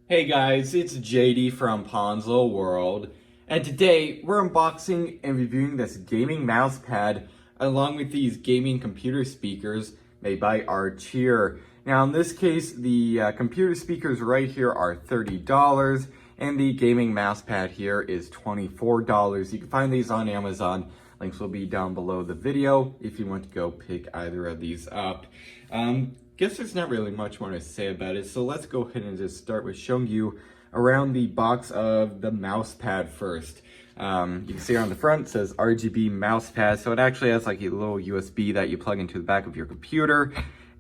Hey guys, it's JD from Ponzo World, and today we're unboxing and reviewing this gaming mouse pad along with these gaming computer speakers made by Archeer. Now in this case, the computer speakers right here are $30 and the gaming mouse pad here is $24. You can find these on Amazon. Links will be down below the video if you want to go pick either of these up. Guess there's not really much more to say about it, so let's go ahead and just start with showing you around the box of the mouse pad first. You can see on the front it says RGB mouse pad, so it actually has like a little USB that you plug into the back of your computer,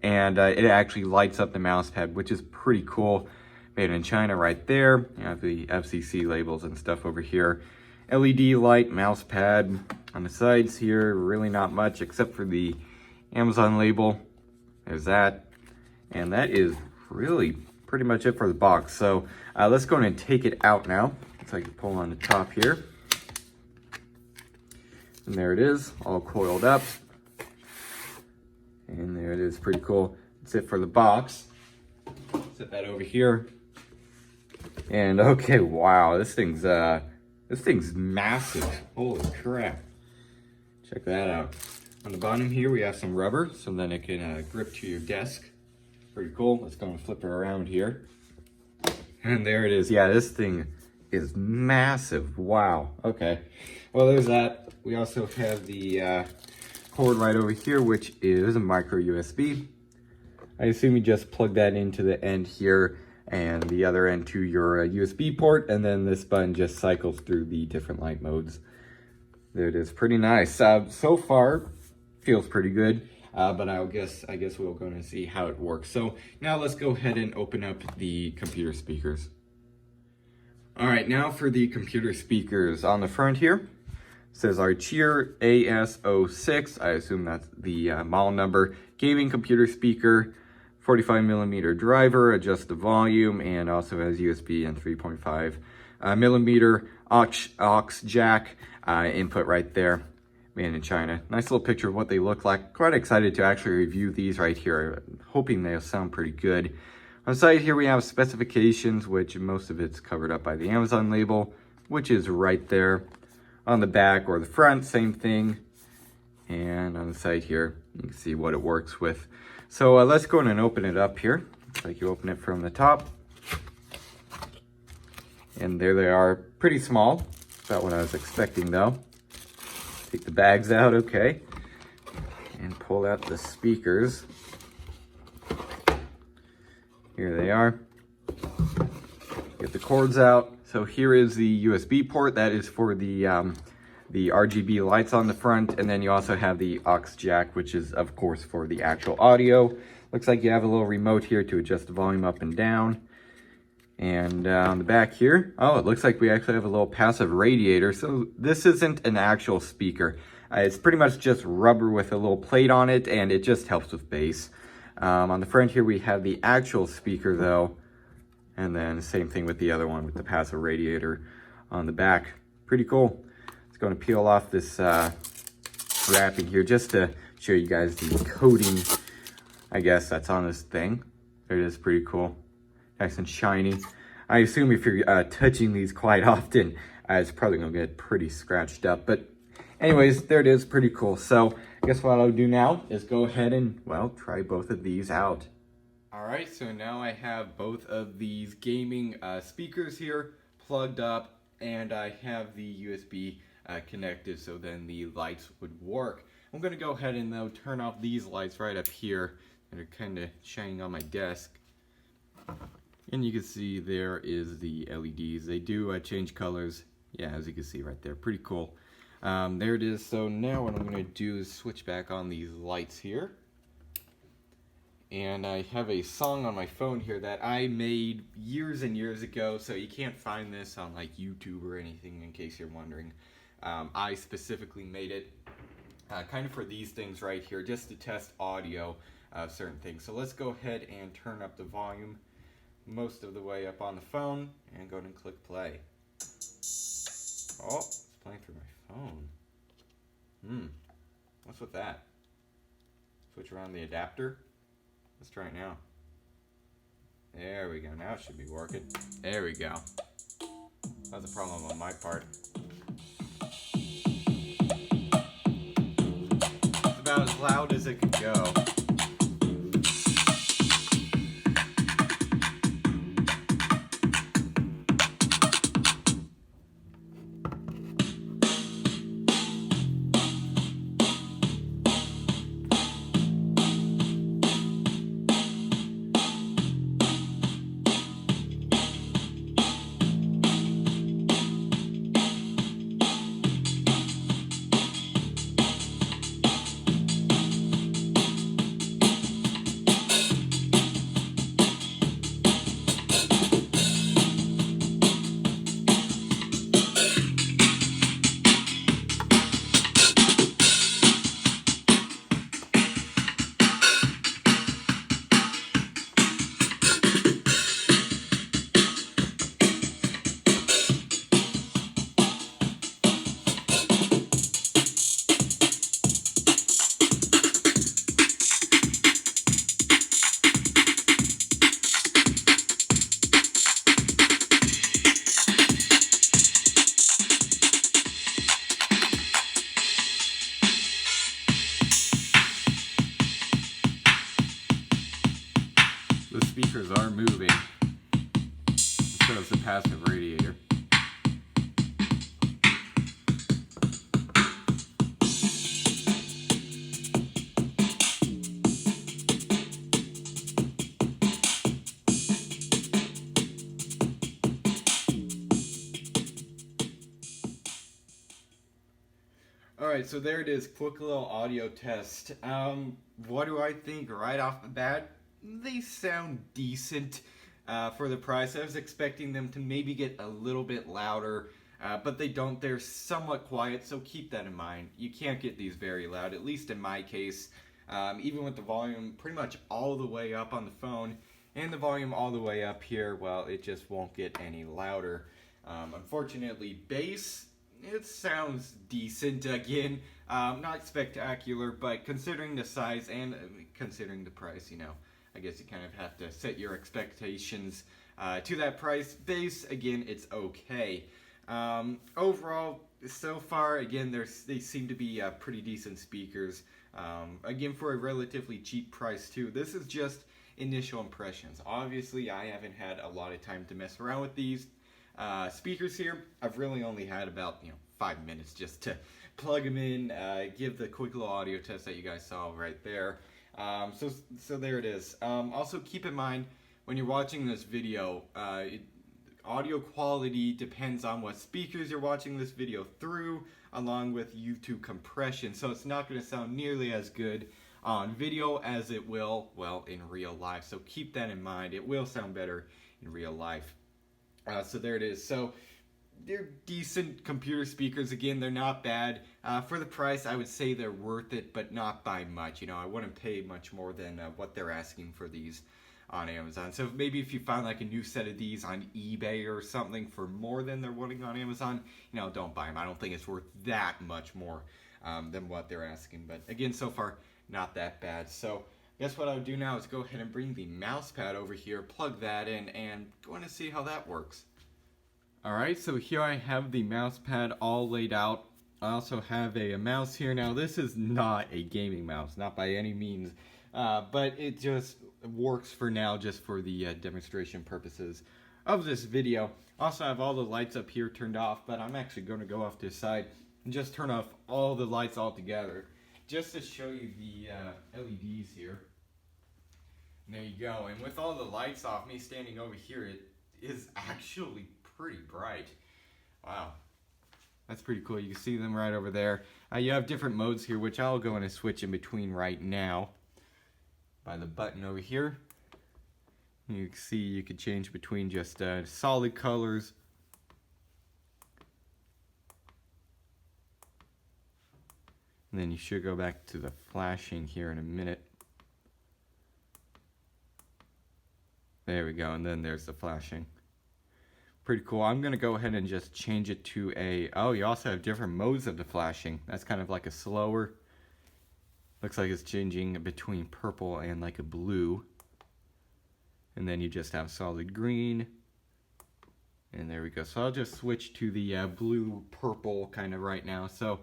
and it actually lights up the mouse pad, which is pretty cool. Made in China right there. You have the FCC labels and stuff over here. LED light mouse pad on the sides here, really not much except for the Amazon label. There's that, and that is really pretty much it for the box. So let's go ahead and take it out now. So I can pull on the top here, and there it is, all coiled up, and there it is, pretty cool. That's it for the box. Set that over here, and okay, wow, this thing's massive. Holy crap! Check that out. On the bottom here, we have some rubber, so then it can grip to your desk. Pretty cool. Let's go and flip it around here. And there it is. Yeah, this thing is massive. Wow. Okay. Well, there's that. We also have the cord right over here, which is a micro USB. I assume you just plug that into the end here and the other end to your USB port, and then this button just cycles through the different light modes. There it is. Pretty nice. So far, feels pretty good, but I guess we'll go and see how it works. So now let's go ahead and open up the computer speakers. All right, now for the computer speakers. On the front here, it says Archeer AS06. I assume that's the model number. Gaming computer speaker, 45mm driver, adjust the volume, and also has USB and 3.5 millimeter aux jack input right there. Made in China. Nice little picture of what they look like. Quite excited to actually review these right here. Hoping they'll sound pretty good. On the side here we have specifications, which most of it's covered up by the Amazon label, which is right there. On the back or the front, same thing. And on the side here, you can see what it works with. So let's go and open it up here. Looks like you open it from the top. And there they are, pretty small. About what I was expecting though. Take the bags out, okay, and pull out the speakers. Here they are. Get the cords out. So here is the USB port. That is for the RGB lights on the front, and then you also have the aux jack, which is of course for the actual audio. Looks like you have a little remote here to adjust the volume up and down. And on the back here, oh, it looks like we actually have a little passive radiator. So this isn't an actual speaker. It's pretty much just rubber with a little plate on it, and it just helps with bass. On the front here, we have the actual speaker though. And then the same thing with the other one with the passive radiator on the back. Pretty cool. Let's go and peel off this wrapping here just to show you guys the coating, I guess, that's on this thing. There it is, pretty cool. Nice and shiny. I assume if you're touching these quite often, it's probably gonna get pretty scratched up. But anyways, there it is, pretty cool. So I guess what I'll do now is go ahead and, well, try both of these out. All right, so now I have both of these gaming speakers here plugged up, and I have the USB connected, so then the lights would work. I'm gonna go ahead and though turn off these lights right up here that are kind of shining on my desk. And you can see there is the LEDs. They do change colors. Yeah, as you can see right there. Pretty cool. There it is. So now what I'm going to do is switch back on these lights here. And I have a song on my phone here that I made years and years ago. So you can't find this on like YouTube or anything in case you're wondering. I specifically made it kind of for these things right here just to test audio of certain things. So let's go ahead and turn up the volume most of the way up on the phone and go ahead and click play. Oh, it's playing through my phone. What's with that? Switch around the adapter. Let's try it now. There we go. Now it should be working. There we go. That's a problem on my part. It's about as loud as it could go. The speakers are moving, so it's a passive radiator. Alright, so there it is, quick little audio test. What do I think right off the bat? They sound decent for the price. I was expecting them to maybe get a little bit louder, but they don't. They're somewhat quiet, so keep that in mind. You can't get these very loud, at least in my case. Even with the volume pretty much all the way up on the phone and the volume all the way up here, well, it just won't get any louder. Unfortunately, bass, it sounds decent again. Not spectacular, but considering the size and considering the price, you know, I guess you kind of have to set your expectations to that price. Bass, again, it's okay. Overall, so far, again, they seem to be pretty decent speakers. Again, for a relatively cheap price too. This is just initial impressions. Obviously, I haven't had a lot of time to mess around with these speakers here. I've really only had about 5 minutes just to plug them in, give the quick little audio test that you guys saw right there. So there it is. Also keep in mind when you're watching this video, audio quality depends on what speakers you're watching this video through, along with YouTube compression. So it's not going to sound nearly as good on video as it will, well, in real life. So keep that in mind. It will sound better in real life. So there it is. So they're decent computer speakers. Again, they're not bad. For the price, I would say they're worth it, but not by much. I wouldn't pay much more than what they're asking for these on Amazon. So maybe if you find like a new set of these on eBay or something for more than they're wanting on Amazon, don't buy them. I don't think it's worth that much more than what they're asking. But again, so far, not that bad. So I guess what I would do now is go ahead and bring the mouse pad over here, plug that in, and go in and see how that works. Alright, so here I have the mouse pad all laid out. I also have a mouse here. Now this is not a gaming mouse, not by any means, but it just works for now, just for the demonstration purposes of this video. Also, I have all the lights up here turned off, but I'm actually going to go off to the side and just turn off all the lights altogether, just to show you the LEDs here. And there you go. And with all the lights off, me standing over here, it is actually pretty bright. Wow. That's pretty cool. You can see them right over there. You have different modes here, which I'll go in and switch in between right now by the button over here. You can see you could change between just solid colors, and then you should go back to the flashing here in a minute. There we go, and then there's the flashing. Pretty cool. I'm going to go ahead and just change it to you also have different modes of the flashing. That's kind of like a slower. Looks like it's changing between purple and like a blue. and then you just have solid green. And there we go. So I'll just switch to the blue purple kind of right now. So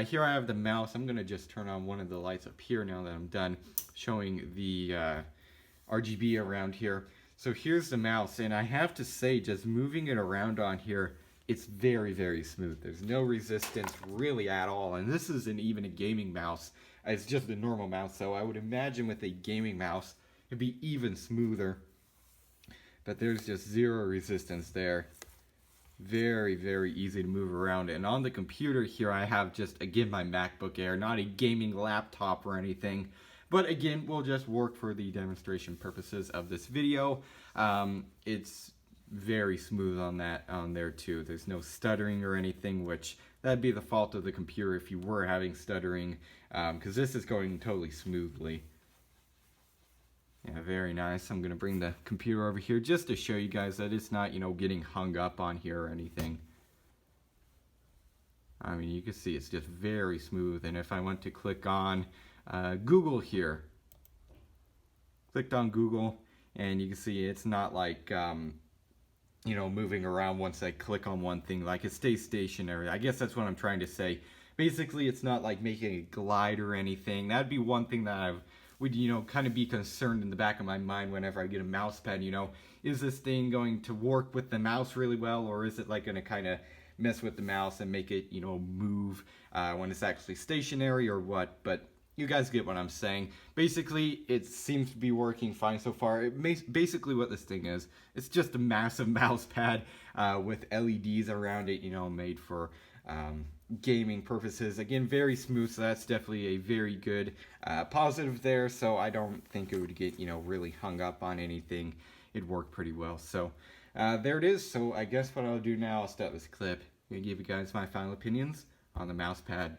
here I have the mouse. I'm going to just turn on one of the lights up here now that I'm done showing the RGB around here. So here's the mouse, and I have to say, just moving it around on here, it's very, very smooth. There's no resistance really at all. And this isn't even a gaming mouse. It's just a normal mouse. So I would imagine with a gaming mouse, it'd be even smoother. But there's just zero resistance there. Very, very easy to move around. And on the computer here, I have just, again, my MacBook Air, not a gaming laptop or anything. But again, we'll just work for the demonstration purposes of this video. It's very smooth on there too. There's no stuttering or anything, which that'd be the fault of the computer if you were having stuttering, because this is going totally smoothly. Yeah, very nice. I'm going to bring the computer over here just to show you guys that it's not, getting hung up on here or anything. I mean, you can see it's just very smooth. And if I went to click on Google here, clicked on Google, and you can see it's not like, moving around once I click on one thing. Like, it stays stationary. I guess that's what I'm trying to say. Basically, it's not like making a glide or anything. That'd be one thing that I would, kind of be concerned in the back of my mind whenever I get a mouse pad. Is this thing going to work with the mouse really well, or is it like going to kind of mess with the mouse and make it, move when it's actually stationary or what? But you guys get what I'm saying. Basically, it seems to be working fine so far. Basically what this thing is, it's just a massive mouse pad with LEDs around it, made for gaming purposes. Again, very smooth, so that's definitely a very good positive there. So I don't think it would get, really hung up on anything. It'd work pretty well. So there it is. So I guess what I'll do now, I'll start this clip. I'm going to give you guys my final opinions on the mouse pad.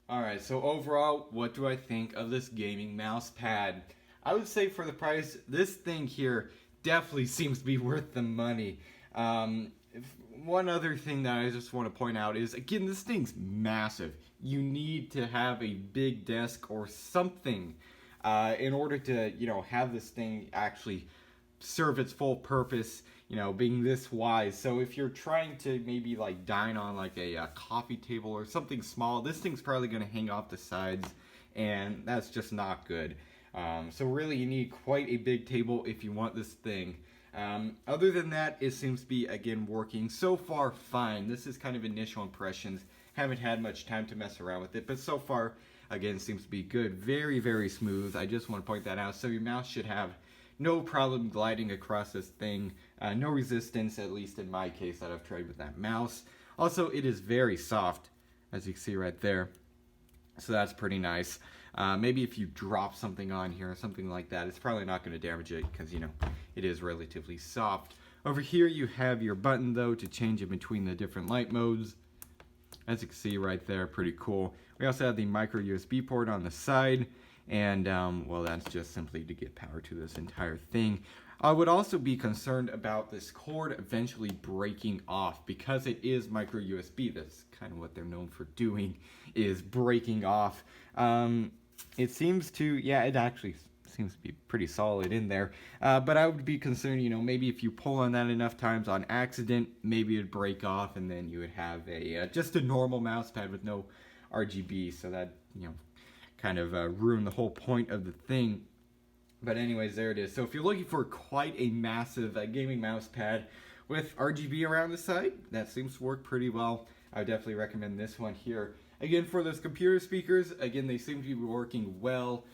Alright, so overall, what do I think of this gaming mouse pad? I would say for the price, this thing here definitely seems to be worth the money. One other thing that I just want to point out is, again, this thing's massive. You need to have a big desk or something in order to, have this thing actually serve its full purpose, being this wide. So if you're trying to maybe like dine on like a coffee table or something small, this thing's probably going to hang off the sides, and that's just not good. So really you need quite a big table if you want this thing. Other than that, it seems to be, again, working so far fine. This is kind of initial impressions. Haven't had much time to mess around with it, but so far, again, seems to be good. Very, very smooth. I just want to point that out. So your mouse should have no problem gliding across this thing. No resistance, at least in my case that I've tried with that mouse. Also, it is very soft, as you can see right there. So that's pretty nice. Maybe if you drop something on here or something like that, it's probably not going to damage it because, it is relatively soft. Over here you have your button, though, to change it between the different light modes. As you can see right there, pretty cool. We also have the micro USB port on the side, and, well, that's just simply to get power to this entire thing. I would also be concerned about this cord eventually breaking off because it is micro USB. That's kind of what they're known for doing, is breaking off. It seems to, yeah, it actually seems to be pretty solid in there. But I would be concerned, maybe if you pull on that enough times on accident, maybe it'd break off and then you would have a just a normal mouse pad with no RGB. So that, kind of ruin the whole point of the thing. But anyways, there it is. So if you're looking for quite a massive gaming mouse pad with RGB around the side, that seems to work pretty well. I would definitely recommend this one here. Again, for those computer speakers, again, they seem to be working well,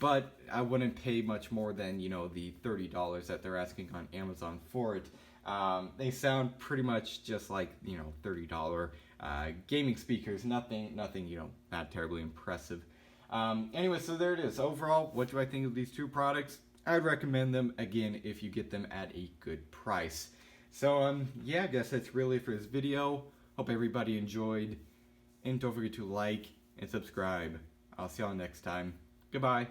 but I wouldn't pay much more than, the $30 that they're asking on Amazon for it. They sound pretty much just like, $30 gaming speakers. Nothing, not terribly impressive. Anyway, so there it is. Overall, what do I think of these two products? I'd recommend them, again, if you get them at a good price. So, yeah, I guess that's really it for this video. Hope everybody enjoyed. And don't forget to like and subscribe. I'll see y'all next time. Goodbye.